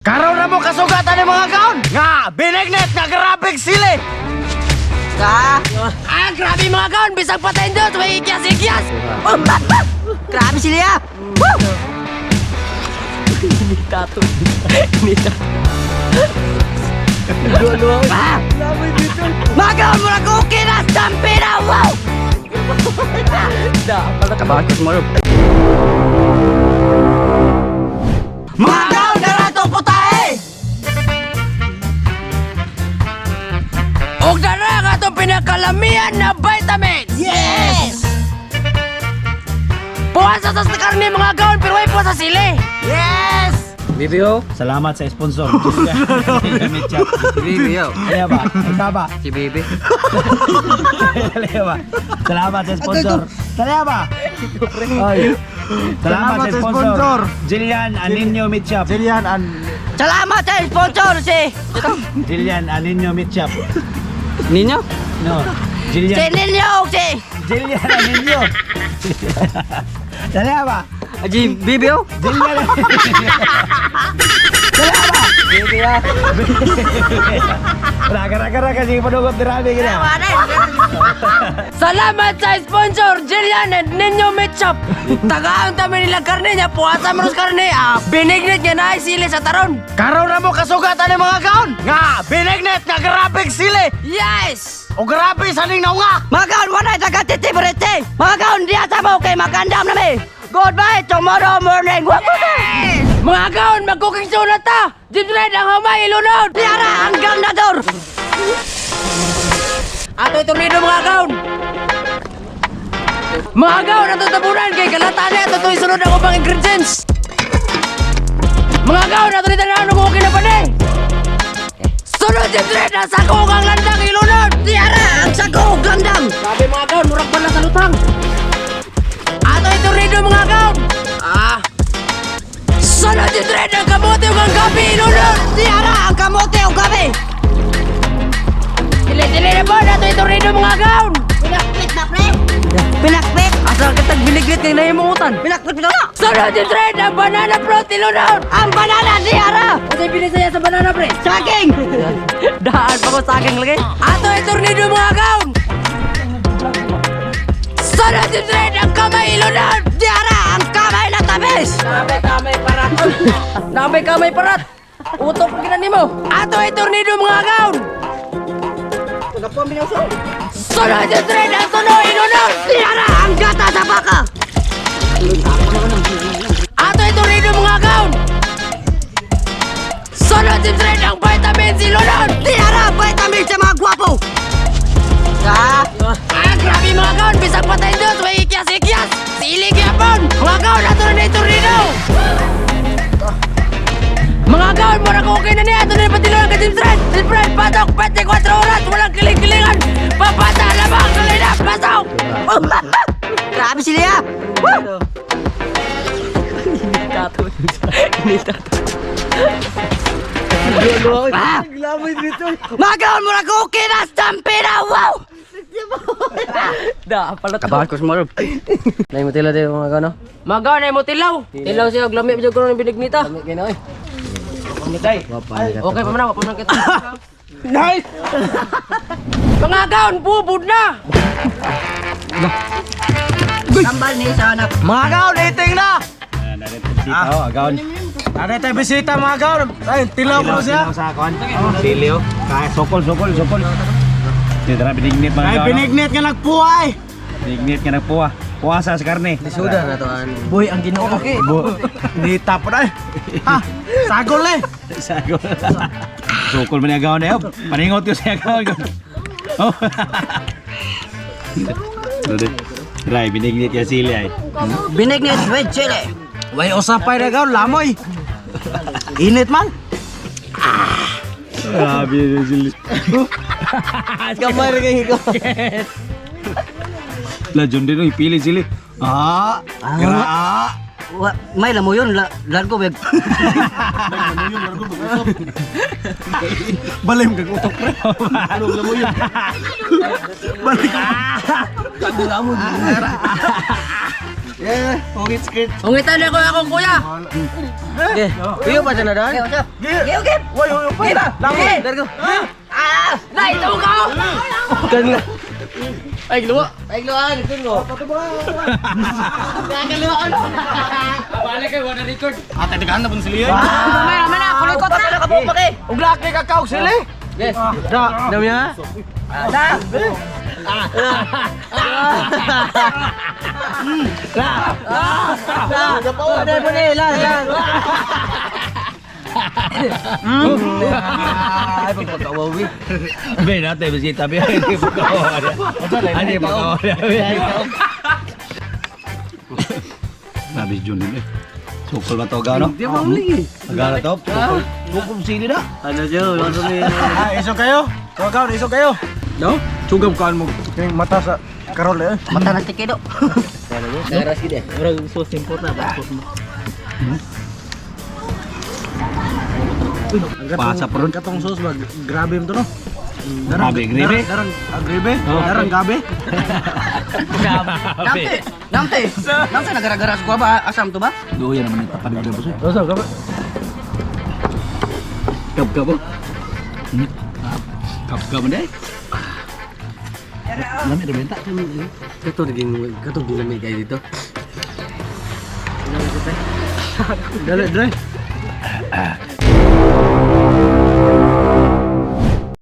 Karon na mo kasugatan ni mga kaon nga binignet nga grabing sili. Grabe mga kaon, bisag patayin doon, may ikyas-ikyas. Grabe sila. Nita to. Nita. Luwa-luwa. Mga kaon mo na cookie na stampina. Wow! Kabakit mo rin. Mga kaon na rato putahe. Og dara nga itong pinakalamihan na vitamins! Yes! Puwasa sa karne mga kaon, pero ay puwasa sili! Yes! Bibio, salamat sa sponsor. Bibio. Kaya ba? Ikaw ba? Si Bibi. Kaya ba? Salamat sa sponsor. Kaya ba? Ay. Salamat sa sponsor. Jillian Aninio Meat Shop. Salamat sa sponsor si Jillian Aninio Meat Shop. Ninyo? No. Jillian. Ninyo si Jillian Aninio. Kaya ba? Aji Bibio? Jillian Aninio. Kaya ba? Bibio. Gara-gara kasi panugot ni Rami gini. Salamat sa sponsor, Jillian and Ninyo Meat Shop. Tagaan kami nila karne niya, puwasa mo karne. Binignet niya na ay sili sa taron. Karon na mo kasugatan ni mga kaon nga binignet nga grabing sili. Yes! O grabe sa ning naunga. mga kaon wala taga-titibrete. Mga kaon diya sa mo kay magandam na mi. Goodbye tomorrow morning. Mga kaon, mag-cooking show na ta! Jim Red ang hamay, ilunod! Tiara ang ganador. Ato itong nido mga kaon! Mga kaon, ato tabunan kay kalatan niya, ato isunod ako pang ingredients! Mga kaon, ato nito na ano mo kinapani! Sunod Jim Red, nasa ko ang landang ilunod! Tiara ang sago gandam. Sabi mga kaon, murag pala sa lutang! Ato itong nido mga kaon! Sunod Jim Red, ang kamote o ang gabi ilunod! Tiara ang kamote o gabi. Dili-dili na po, ato itong nido mga kaon! Pinakpit na pre. Pinakpit. Asal katag biniglit kay nahimutan! Pinakpit na. Sunod yung trend ang banana fruit ilunod! Ang banana Tiara. Kasi binisaya sa banana pre! Saging. Daan pa ko sa aking lagi! Ato ay tornado mga kaon! Sunod yung trend ang kamay ilunod! Tiara ang kamay na tabis. Kamay parat! Kamay parat! Utok ang ginan mo! Ato ay tornado mga kaon! Sunod yung trend ang tunoy ilunod! Tiara ang gata sa baka. Ato ay tornado mga kaon! Sunod yung trend ang vitamins ilunod! Tiara vitamin sa mga gwapo. Grabe mga kaon! Bisag patayin doon! May ikyas-ikyas! Silig yapon! Mga kaon! Ato na yung tornado! Mga kaon! Mura ko okay na niya! Ato na yung patilunan ka Team Fred! Team Fred! Patok! 24 oras! Walang kiling-kilingan! Papata! Labang! Kalinap! Patok! Grabe sila. Mga kaon mo na cookie na stampina. Wow! Kabahan ko sumaro. Nay mo tilaw tayo mga kaon no? Mga kaon! Nay mo tilaw! Tilaw siya! Glami pa dyan ko ng binignita! Glami kayo na eh! Okay pa man ako! Kita! Nice. Mga kaon! Bubod na! Tambal ni sa anak. Mga kaon eating na. Agaon. Ada tayo bisita mga kaon. Ay, tilaw ko siya. Sa kaon. Tilio. Kaya sokol. Di tara binignit mga kaon. Ay binignit nga nagpuay. Binignit nga nagpuwa. Puwasa sa karne. Sudah na to an. Boy, ang Ginoo. Okay. Di tapon ay. Ha, sagol eh. Sagol. Sokol man yung agaon eh. Paningot ko siya agaon. Oh. Ray, binignit ya sili ay. Binignit with chili. Way usapay na gaon, lamoy. Init man. Grabe yung sili. Kamay rin kayo ko. Lajon din yung pili sili. May lamo yun. Largo beg. Balim kag utok pre. Lamo yun. Balik. Kag lamo. Ungitan ako akong kuya. Iyo pa siya na daan? Okay. Woy, pa. Langoy. Dari ko. Nay, ito ka! Kan lah. Ay, luwa. Ay, luwa. Ito mo. Balik kayo, wala record. Ate tegahan na pun sila. Mamaya na, kulikot na. Nakabukbak eh. Uglak ni kakao sila. Da, namanya. Be na tayo bisita be hindi pa ko. Ani pa ko. Nabis Jun ini. Sukul ba to gano? Di ba uli? Gano to? Sukul sini dah. Ano jo, ano ni? Isog kayo. Tugaw, isog kayo. No? Sugam kan mo. Yung mata sa karol eh. Mata na tikido. Daras gede. Orang sos import na ba? Pasa perut Katong sos ba? Grabe mo to no? Grabe, grabe. Darang agrebe? Darang gabe? Namte. Namte nagara-gara sa kuha ba? Asam to ba? Do yan naman ito panig po siya. Dosa gabe. Kap po. Kap deh. Lami rin benta. Katong lamig kayo dito. Dali, dali.